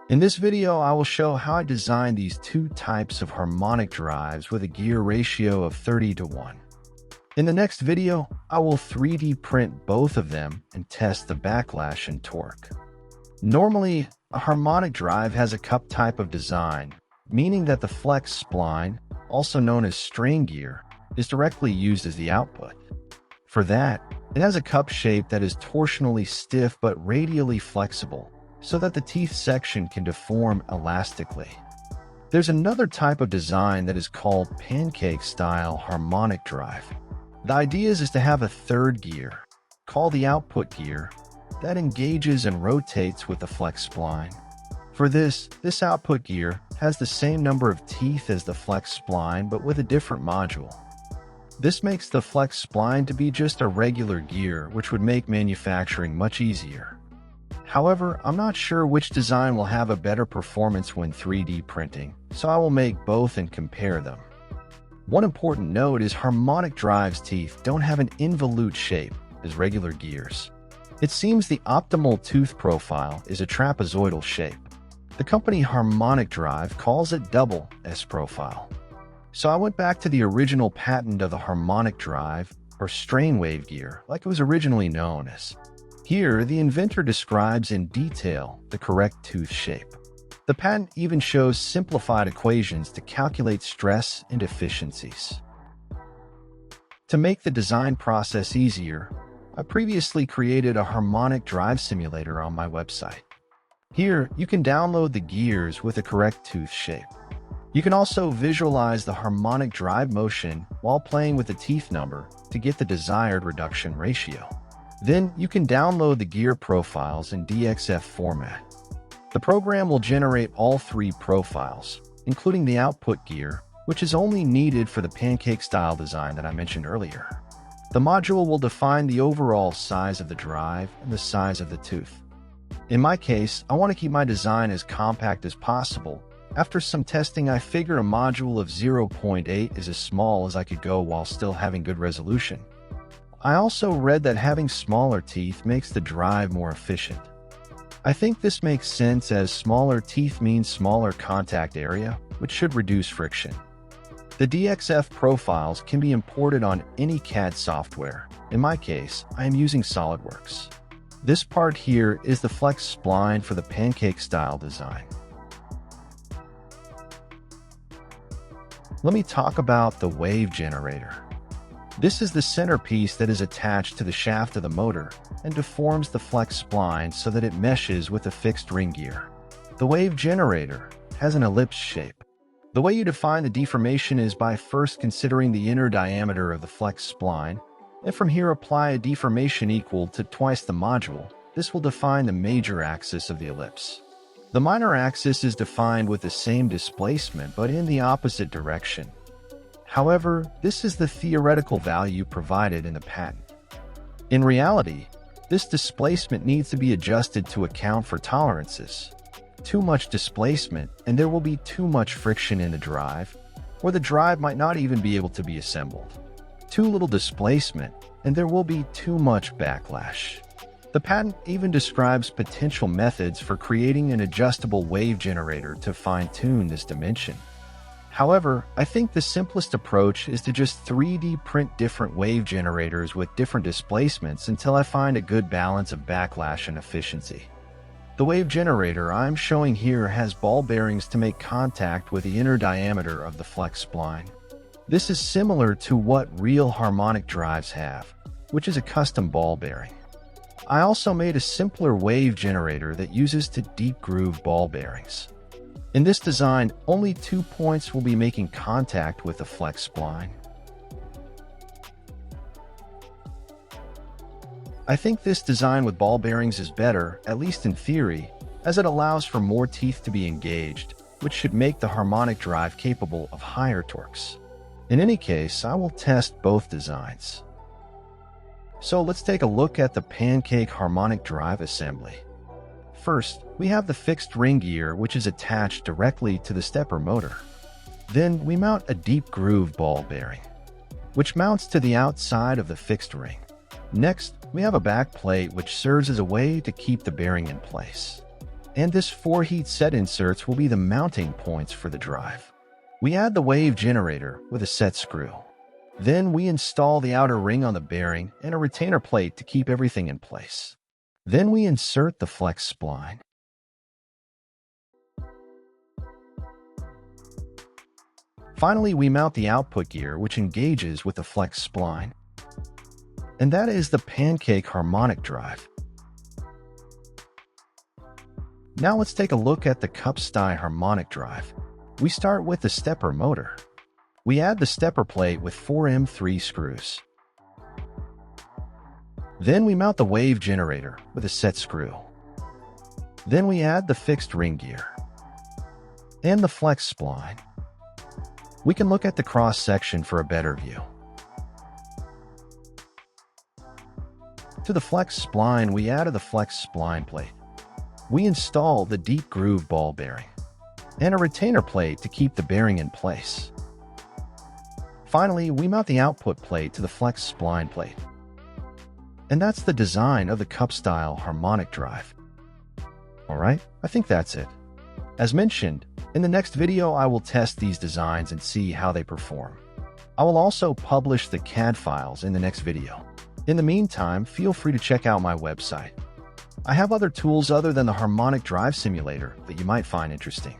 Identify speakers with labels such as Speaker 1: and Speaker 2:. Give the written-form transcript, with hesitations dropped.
Speaker 1: In this video, I will show how I designed these two types of harmonic drives with a gear ratio of 30:1. In the next video, I will 3D print both of them and test the backlash and torque. Normally, a harmonic drive has a cup type of design, meaning that the Flexspline, also known as strain gear, is directly used as the output. For that, it has a cup shape that is torsionally stiff but radially flexible, so that the teeth section can deform elastically. There's another type of design that is called pancake-style harmonic drive. The idea is to have a third gear, called the output gear, that engages and rotates with the Flexspline. For this output gear has the same number of teeth as the Flexspline but with a different module. This makes the Flexspline to be just a regular gear, which would make manufacturing much easier. However, I'm not sure which design will have a better performance when 3D printing, so I will make both and compare them. One important note is harmonic drives' teeth don't have an involute shape as regular gears. It seems the optimal tooth profile is a trapezoidal shape. The company Harmonic Drive calls it double S profile. So I went back to the original patent of the harmonic drive, or strain wave gear, like it was originally known as. Here, the inventor describes in detail the correct tooth shape. The patent even shows simplified equations to calculate stress and efficiencies. To make the design process easier, I previously created a harmonic drive simulator on my website. Here, you can download the gears with the correct tooth shape. You can also visualize the harmonic drive motion while playing with the teeth number to get the desired reduction ratio. Then you can download the gear profiles in DXF format. The program will generate all three profiles, including the output gear, which is only needed for the pancake-style design that I mentioned earlier. The module will define the overall size of the drive and the size of the tooth. In my case, I want to keep my design as compact as possible. After some testing, I figured a module of 0.8 is as small as I could go while still having good resolution. I also read that having smaller teeth makes the drive more efficient. I think this makes sense as smaller teeth means smaller contact area, which should reduce friction. The DXF profiles can be imported on any CAD software. In my case, I am using SolidWorks. This part here is the Flexspline for the pancake-style design. Let me talk about the wave generator. This is the centerpiece that is attached to the shaft of the motor and deforms the Flexspline so that it meshes with the fixed ring gear. The wave generator has an ellipse shape. The way you define the deformation is by first considering the inner diameter of the Flexspline, and from here apply a deformation equal to twice the module. This will define the major axis of the ellipse. The minor axis is defined with the same displacement but in the opposite direction. However, this is the theoretical value provided in the patent. In reality, this displacement needs to be adjusted to account for tolerances. Too much displacement and there will be too much friction in the drive, or the drive might not even be able to be assembled. Too little displacement and there will be too much backlash. The patent even describes potential methods for creating an adjustable wave generator to fine-tune this dimension. However, I think the simplest approach is to just 3D print different wave generators with different displacements until I find a good balance of backlash and efficiency. The wave generator I'm showing here has ball bearings to make contact with the inner diameter of the Flexspline. This is similar to what real harmonic drives have, which is a custom ball bearing. I also made a simpler wave generator that uses to deep groove ball bearings. In this design, only 2 points will be making contact with the Flexspline. I think this design with ball bearings is better, at least in theory, as it allows for more teeth to be engaged, which should make the harmonic drive capable of higher torques. In any case, I will test both designs. So let's take a look at the pancake harmonic drive assembly. First, we have the fixed ring gear, which is attached directly to the stepper motor. Then we mount a deep groove ball bearing, which mounts to the outside of the fixed ring. Next, we have a back plate which serves as a way to keep the bearing in place. And this 4 heat set inserts will be the mounting points for the drive. We add the wave generator with a set screw. Then we install the outer ring on the bearing and a retainer plate to keep everything in place. Then we insert the flex spline. Finally, we mount the output gear, which engages with the flex spline. And that is the Pancake Harmonic drive. Now let's take a look at the cup-style harmonic drive. We start with the stepper motor. We add the stepper plate with 4M3 screws. Then we mount the wave generator with a set screw. Then we add the fixed ring gear and the flex spline. We can look at the cross-section for a better view. To the flex spline, we added the flex spline plate. We install the deep groove ball bearing and a retainer plate to keep the bearing in place. Finally, we mount the output plate to the flex spline plate. And that's the design of the cup-style harmonic drive. Alright, I think that's it. As mentioned, in the next video I will test these designs and see how they perform. I will also publish the CAD files in the next video. In the meantime, feel free to check out my website. I have other tools other than the harmonic drive simulator that you might find interesting.